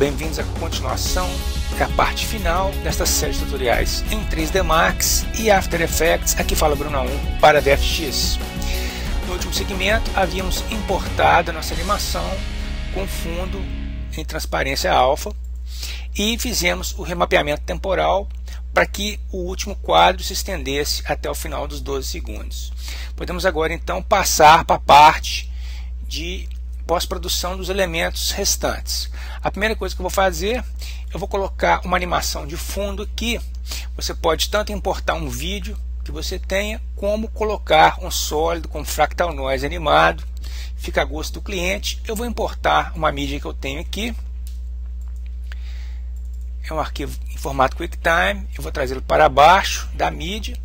bem-vindos à continuação, é a parte final desta série de tutoriais em 3D Max e After Effects. Aqui fala Bruno 1 para VFX. No último segmento havíamos importado a nossa animação com fundo em transparência alfa e fizemos o remapeamento temporal para que o último quadro se estendesse até o final dos 12 segundos. Podemos agora então passar para a parte de pós-produção dos elementos restantes. A primeira coisa que eu vou fazer, eu vou colocar uma animação de fundo aqui. Você pode tanto importar um vídeo que você tenha, como colocar um sólido com fractal noise animado. Fica a gosto do cliente. Eu vou importar uma mídia que eu tenho aqui. É um arquivo em formato QuickTime. Eu vou trazê-lo para baixo da mídia.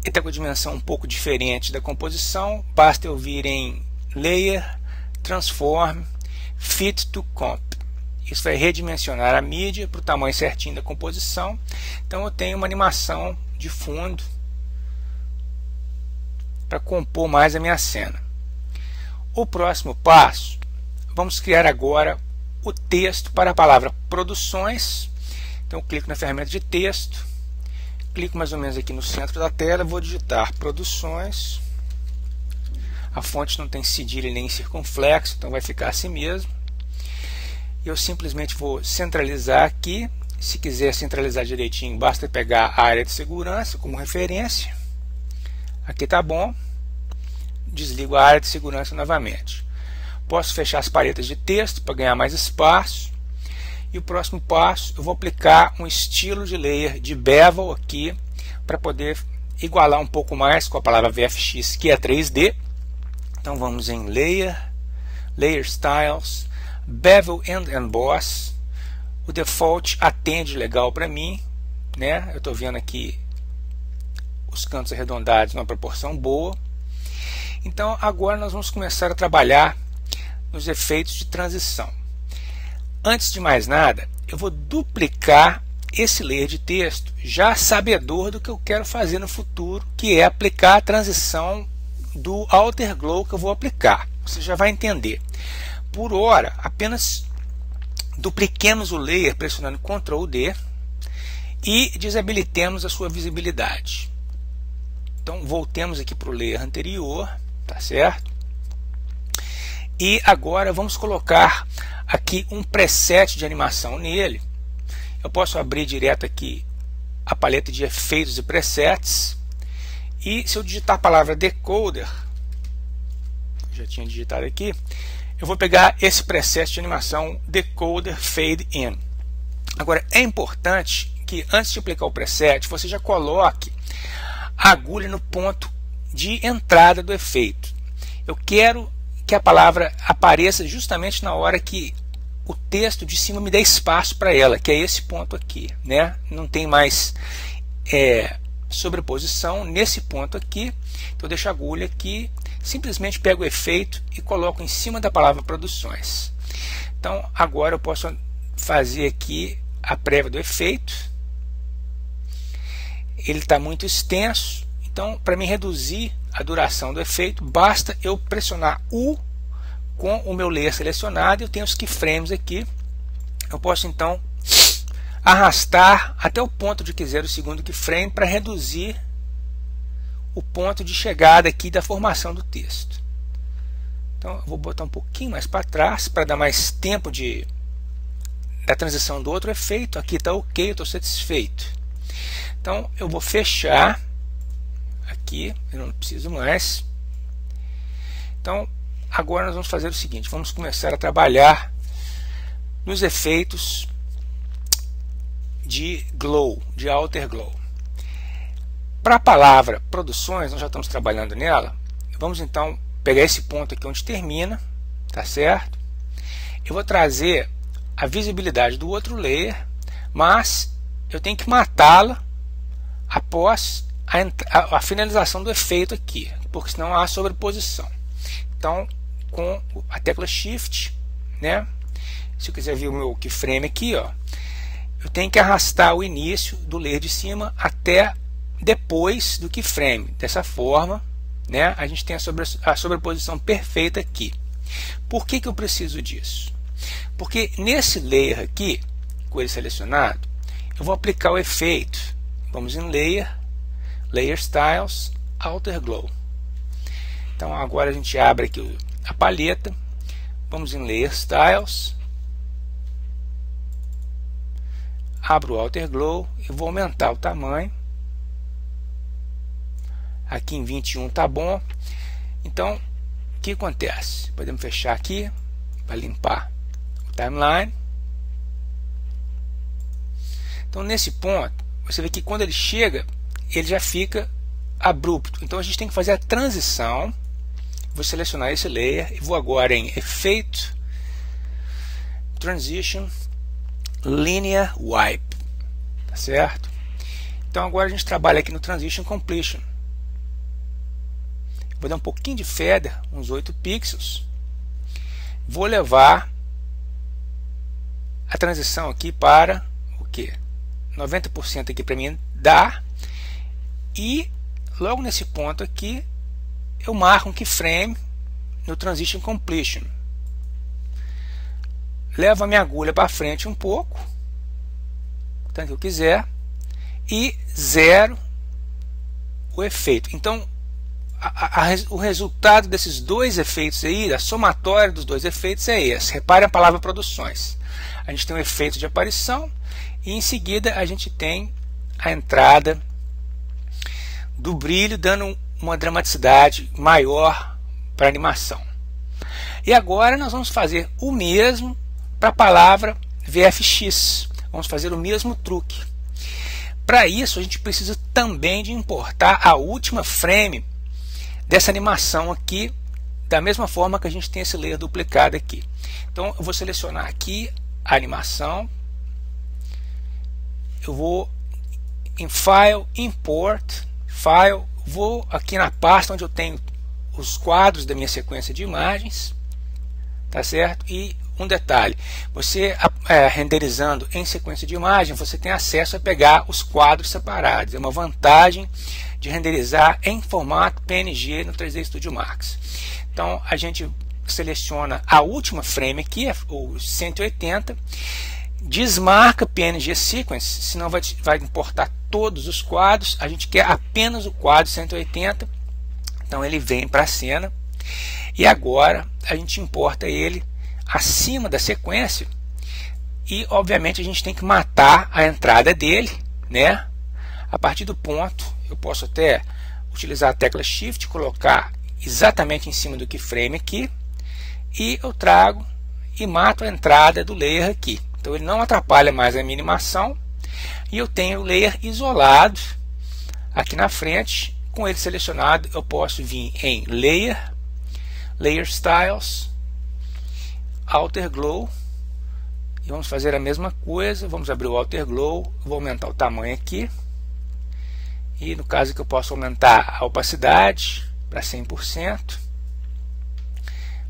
Ele está com a dimensão um pouco diferente da composição. Basta eu vir em Layer, Transform, Fit to Comp. Isso vai redimensionar a mídia para o tamanho certinho da composição. Então eu tenho uma animação de fundo para compor mais a minha cena. O próximo passo, vamos criar agora o texto para a palavra produções. Então eu clico na ferramenta de texto, clico mais ou menos aqui no centro da tela, vou digitar produções. A fonte não tem cedilha nem circunflexo, então vai ficar assim mesmo. Eu simplesmente vou centralizar aqui. Se quiser centralizar direitinho, basta pegar a área de segurança como referência. Aqui está bom. Desligo a área de segurança novamente. Posso fechar as paletas de texto para ganhar mais espaço. E o próximo passo, eu vou aplicar um estilo de layer de bevel aqui, para poder igualar um pouco mais com a palavra VFX, que é 3D. Então vamos em Layer, Layer Styles, Bevel and Emboss. O default atende legal para mim, né? Eu estou vendo aqui os cantos arredondados numa proporção boa. Então agora nós vamos começar a trabalhar nos efeitos de transição. Antes de mais nada, eu vou duplicar esse layer de texto, já sabedor do que eu quero fazer no futuro, que é aplicar a transição do Outer Glow que eu vou aplicar. Você já vai entender. Por hora, apenas dupliquemos o layer pressionando Ctrl D e desabilitemos a sua visibilidade. Então voltemos aqui para o layer anterior, tá certo? E agora vamos colocar aqui um preset de animação nele. Eu posso abrir direto aqui a paleta de efeitos e presets. E se eu digitar a palavra decoder, já tinha digitado aqui, eu vou pegar esse preset de animação decoder fade in. Agora é importante que antes de aplicar o preset, você já coloque a agulha no ponto de entrada do efeito. Eu quero que a palavra apareça justamente na hora que o texto de cima me dê espaço para ela, que é esse ponto aqui, né? Não tem mais sobreposição nesse ponto aqui. Então eu deixo a agulha aqui, simplesmente pego o efeito e coloco em cima da palavra produções. Então agora eu posso fazer aqui a prévia do efeito. Ele está muito extenso, então para mim reduzir a duração do efeito, basta eu pressionar U com o meu layer selecionado. Eu tenho os keyframes aqui. Eu posso então arrastar até o ponto de que 0,2 keyframe para reduzir o ponto de chegada aqui da formação do texto. Então eu vou botar um pouquinho mais para trás para dar mais tempo da transição do outro efeito. Aqui está ok, eu estou satisfeito. Então eu vou fechar aqui, eu não preciso mais. Então agora nós vamos fazer o seguinte, vamos começar a trabalhar nos efeitos de glow, de outer glow. Para a palavra produções, nós já estamos trabalhando nela. Vamos então pegar esse ponto aqui onde termina, tá certo? Eu vou trazer a visibilidade do outro layer, mas eu tenho que matá-la após a finalização do efeito aqui, porque senão há sobreposição. Então, com a tecla Shift, né? Se eu quiser ver o meu keyframe aqui, ó, eu tenho que arrastar o início do layer de cima até depois do keyframe. Dessa forma, né, a gente tem a sobreposição perfeita aqui. Por que eu preciso disso? Porque nesse layer aqui, com ele selecionado, eu vou aplicar o efeito. Vamos em Layer, Layer Styles, Outer Glow. Então agora a gente abre aqui a paleta, vamos em Layer Styles, abro o Outer Glow e vou aumentar o tamanho. Aqui em 21 tá bom. Então o que acontece? Podemos fechar aqui para limpar o timeline. Então nesse ponto você vê que quando ele chega ele já fica abrupto. Então a gente tem que fazer a transição. Vou selecionar esse layer e vou agora em Efeito, Transition, Linear Wipe, tá certo? Então agora a gente trabalha aqui no Transition Completion. Vou dar um pouquinho de feather, uns 8 pixels. Vou levar a transição aqui para o que? 90% aqui para mim dá. E logo nesse ponto aqui eu marco um keyframe no Transition Completion. Levo a minha agulha para frente um pouco, tanto que eu quiser, e zero o efeito. Então o resultado desses dois efeitos aí, a somatória dos dois efeitos é esse. Repare a palavra produções. A gente tem um efeito de aparição e em seguida a gente tem a entrada do brilho, dando uma dramaticidade maior para a animação. E agora nós vamos fazer o mesmo para a palavra VFX. Vamos fazer o mesmo truque. Para isso a gente precisa também de importar a última frame dessa animação aqui, da mesma forma que a gente tem esse layer duplicado aqui. Então eu vou selecionar aqui a animação, eu vou em File, Import, File, vou aqui na pasta onde eu tenho os quadros da minha sequência de imagens, tá certo? E um detalhe, você renderizando em sequência de imagem, você tem acesso a pegar os quadros separados. É uma vantagem de renderizar em formato PNG no 3D Studio Max. Então a gente seleciona a última frame aqui, o 180, desmarca PNG Sequence, senão vai importar todos os quadros. A gente quer apenas o quadro 180, então ele vem para a cena e agora a gente importa ele acima da sequência e obviamente a gente tem que matar a entrada dele, né? A partir do ponto eu posso até utilizar a tecla Shift, colocar exatamente em cima do keyframe aqui e eu trago e mato a entrada do layer aqui. Então ele não atrapalha mais a minha animação e eu tenho o layer isolado aqui na frente. Com ele selecionado eu posso vir em Layer, Layer Styles, Outer Glow e vamos fazer a mesma coisa. Vamos abrir o Outer Glow, vou aumentar o tamanho aqui e no caso que eu posso aumentar a opacidade para 100%.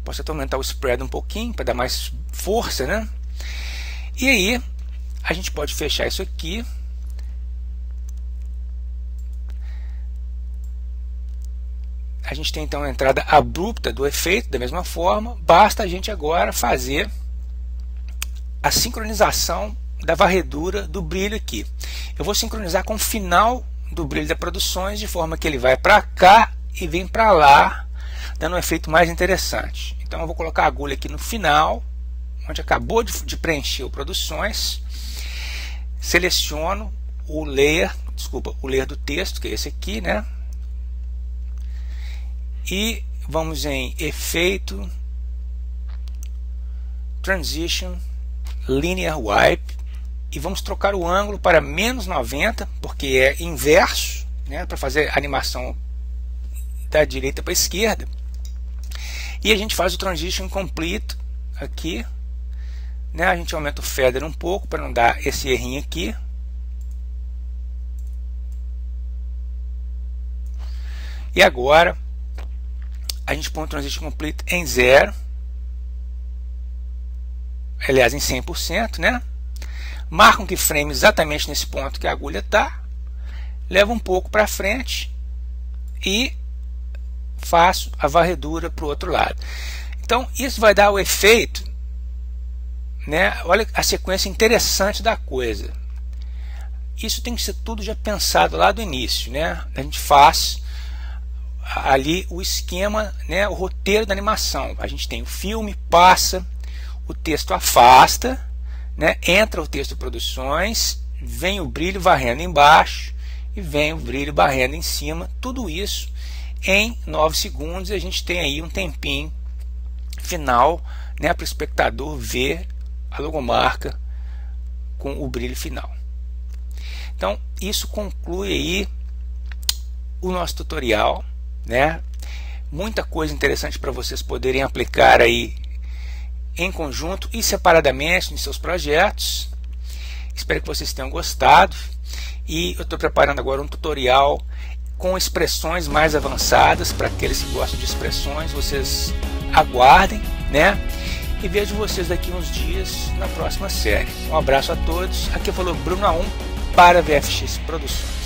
Posso até aumentar o spread um pouquinho para dar mais força, né? E aí a gente pode fechar isso aqui. A gente tem então a entrada abrupta do efeito da mesma forma. Basta a gente agora fazer a sincronização da varredura do brilho aqui. Eu vou sincronizar com o final do brilho das produções, de forma que ele vai para cá e vem para lá, dando um efeito mais interessante. Então eu vou colocar a agulha aqui no final, onde acabou de preencher o produções, seleciono o layer, o layer do texto, que é esse aqui, né? E vamos em Efeito, Transition, Linear Wipe e vamos trocar o ângulo para menos 90, porque é inverso, né? Para fazer a animação da direita para a esquerda. E a gente faz o Transition Complete aqui, né? A gente aumenta o feather um pouco para não dar esse errinho aqui. E agora a gente põe o Transition Complete em 0, aliás em 100%, né? Marca um keyframe exatamente nesse ponto que a agulha está, levo um pouco para frente e faço a varredura para o outro lado. Então isso vai dar o efeito, né? Olha a sequência interessante da coisa. Isso tem que ser tudo já pensado lá do início, né? A gente faz ali o esquema, né? O roteiro da animação. A gente tem o filme, passa, o texto afasta, né? Entra o texto de produções, vem o brilho varrendo embaixo e vem o brilho varrendo em cima. Tudo isso em 9 segundos, e a gente tem aí um tempinho final, né, para o espectador ver a logomarca com o brilho final. Então isso conclui aí o nosso tutorial, né? Muita coisa interessante para vocês poderem aplicar aí em conjunto e separadamente em seus projetos. Espero que vocês tenham gostado, e eu estou preparando agora um tutorial com expressões mais avançadas. Para aqueles que gostam de expressões, vocês aguardem, né? E vejo vocês daqui uns dias na próxima série. Um abraço a todos. Aqui falou Bruno A1 para VFX Produções.